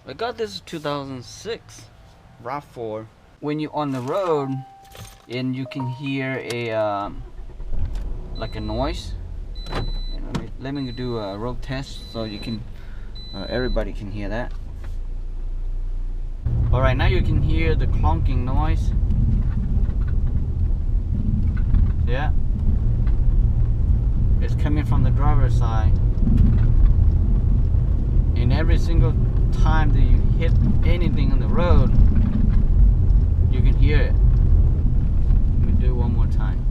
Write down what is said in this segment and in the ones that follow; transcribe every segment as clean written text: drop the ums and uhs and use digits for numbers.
I got this 2006 RAV4. When you're on the road and you can hear a like a noise. And let me do a road test so you can everybody can hear that. All right, now you can hear the clunking noise. Yeah, it's coming from the driver's side, and every single time that you hit anything on the road, you can hear it. Let me do it one more time.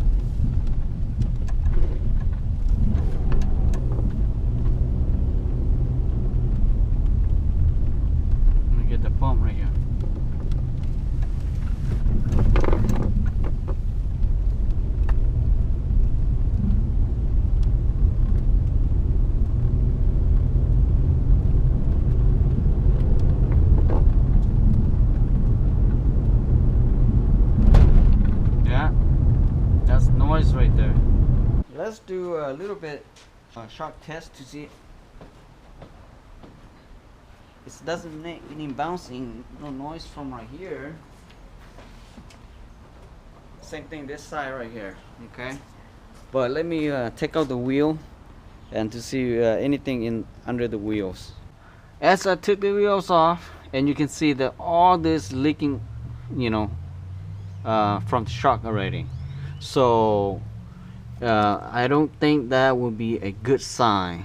Let me get the pump right here. Noise right there. Let's do a little bit shock test to see it doesn't make any bouncing, no noise from right here. Same thing this side right here. Okay, but let me take out the wheel and to see anything in under the wheels. As I took the wheels off, and you can see that all this leaking, you know, from the shock already. So I don't think that would be a good sign,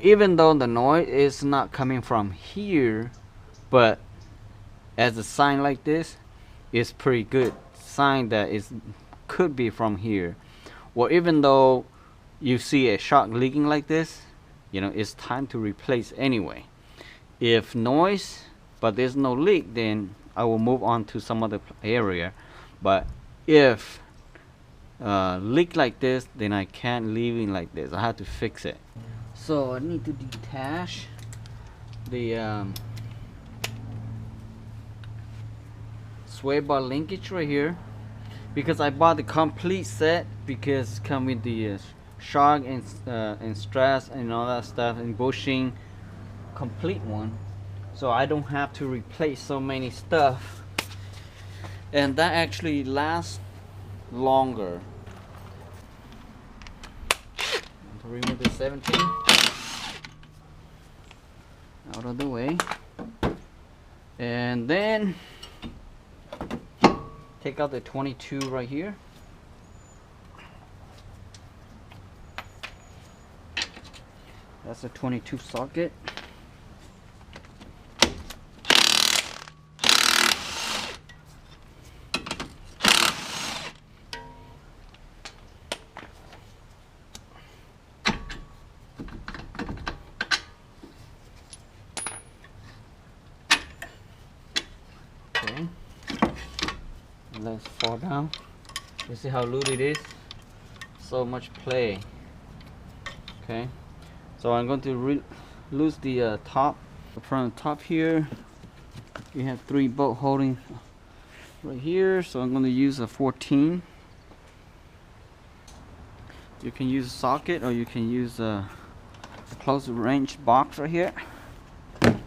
even though the noise is not coming from here, but as a sign like this, it's pretty good sign that it could be from here. Or even though you see a shock leaking like this, you know, it's time to replace anyway. If noise but there's no leak, then I will move on to some other area. But if leak like this, then I can't leave it like this. I have to fix it. So I need to detach the sway bar linkage right here, because I bought the complete set, because come with the shock and stress and all that stuff and bushing, complete one, so I don't have to replace so many stuff, and that actually lasts longer. To remove the 17 out of the way, and then take out the 22 right here. That's a 22 socket. Okay, let's fall down. You see how loose it is? So much play. Okay, so I'm going to loose the top. From the top here, you have 3 bolt holding right here, so I'm going to use a 14. You can use a socket, or you can use a close range box right here. Okay.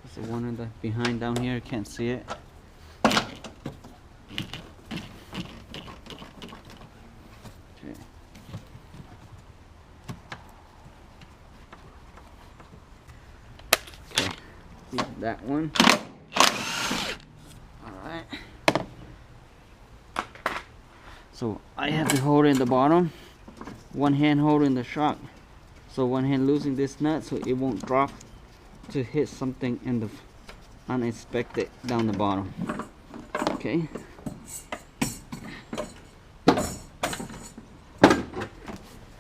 There's the one in the behind down here, you can't see it. Okay. Okay, that one. Alright. So I have to hold it in the bottom, one hand holding the shock, so one hand losing this nut so it won't drop to hit something in the unexpected down the bottom. Okay. I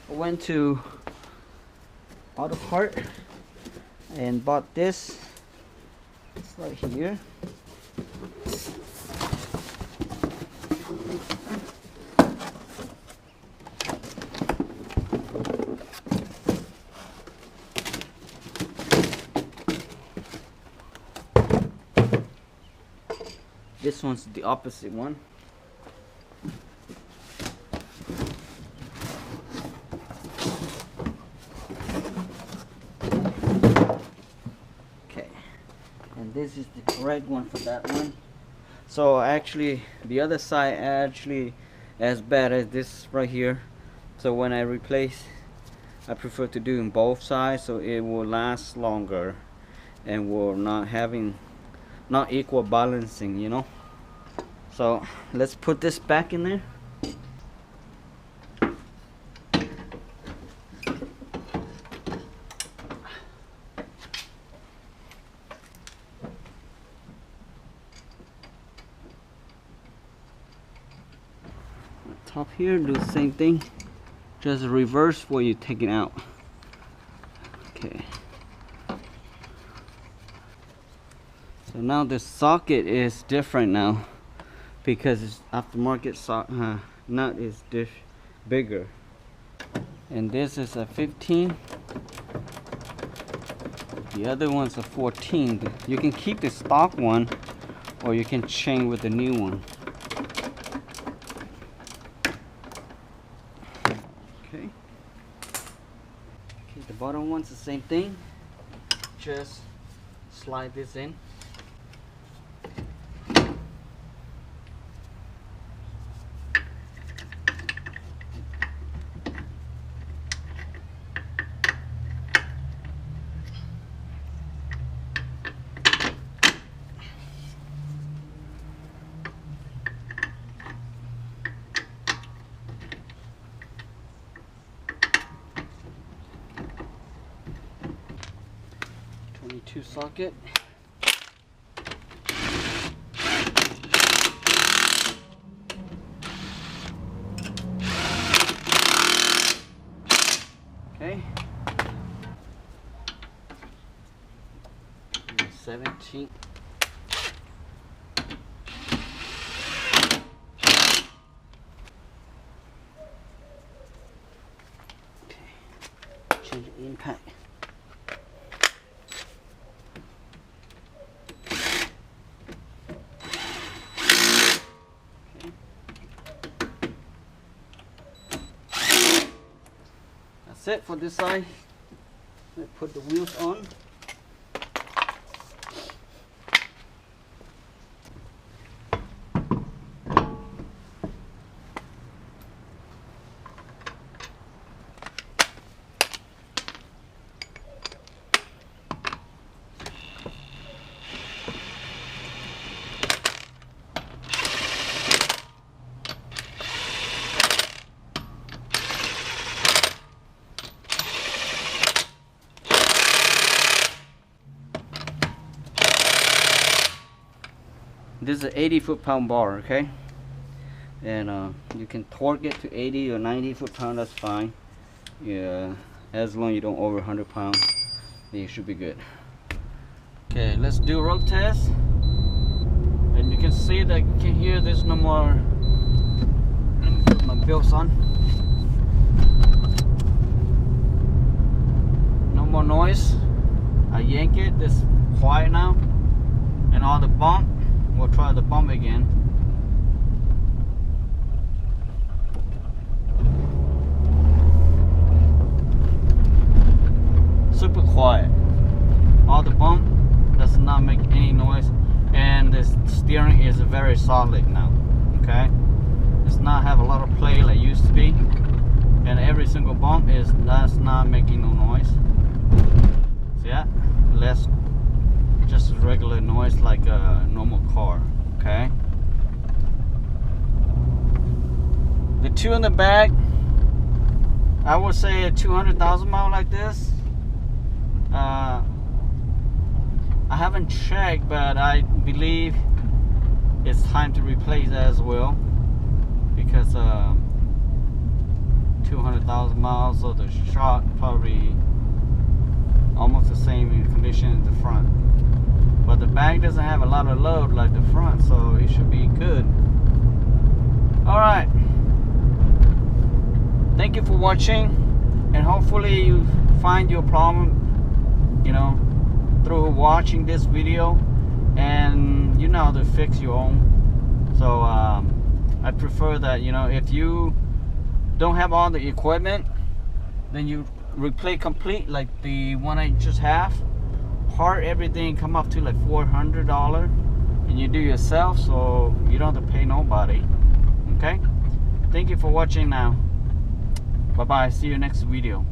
went to Auto Part and bought this. It's right here. This one's the opposite one. and this is the correct one for that one. So actually the other side actually as bad as this right here. So when I replace, I prefer to do in both sides so it will last longer and will not equal balancing, you know. So let's put this back in there. Top here, do the same thing, just reverse what you're taking out. Okay, so now the socket is different now because it's aftermarket nut is bigger, and this is a 15, the other one's a 14. You can keep the stock one or you can chain with the new one. The bottom one's the same thing, just slide this in. Socket. Okay. 17. Okay. Change the impact. That's it for this side. Let's put the wheels on. This is an 80 foot-pound bar, okay? And you can torque it to 80 or 90 foot-pound, that's fine. Yeah, as long as you don't over 100 pounds, then you should be good. Okay, let's do a road test. And you can see that you can hear there's no more. Let me put my belts on. No more noise. I yank it, it's quiet now. And all the bump. We'll try the bump again. Super quiet. All the bump does not make any noise, and the steering is very solid now. Okay, it's not have a lot of play like it used to be, and every single bump that's not making no noise. See that? Less. Just a regular noise like a normal car, okay? The two in the back, I would say a 200,000 mile like this. I haven't checked, but I believe it's time to replace that as well, because 200,000 miles, so the shock probably almost the same in condition as the front. But the back doesn't have a lot of load like the front, so it should be good. Alright. Thank you for watching, and hopefully you find your problem, you know, through watching this video, and you know how to fix your own. So I prefer that, you know, if you don't have all the equipment, then you replace complete like the one I just have. part, everything come up to like $400, and you do yourself, so you don't have to pay nobody. Okay, thank you for watching now. Bye bye, see you next video.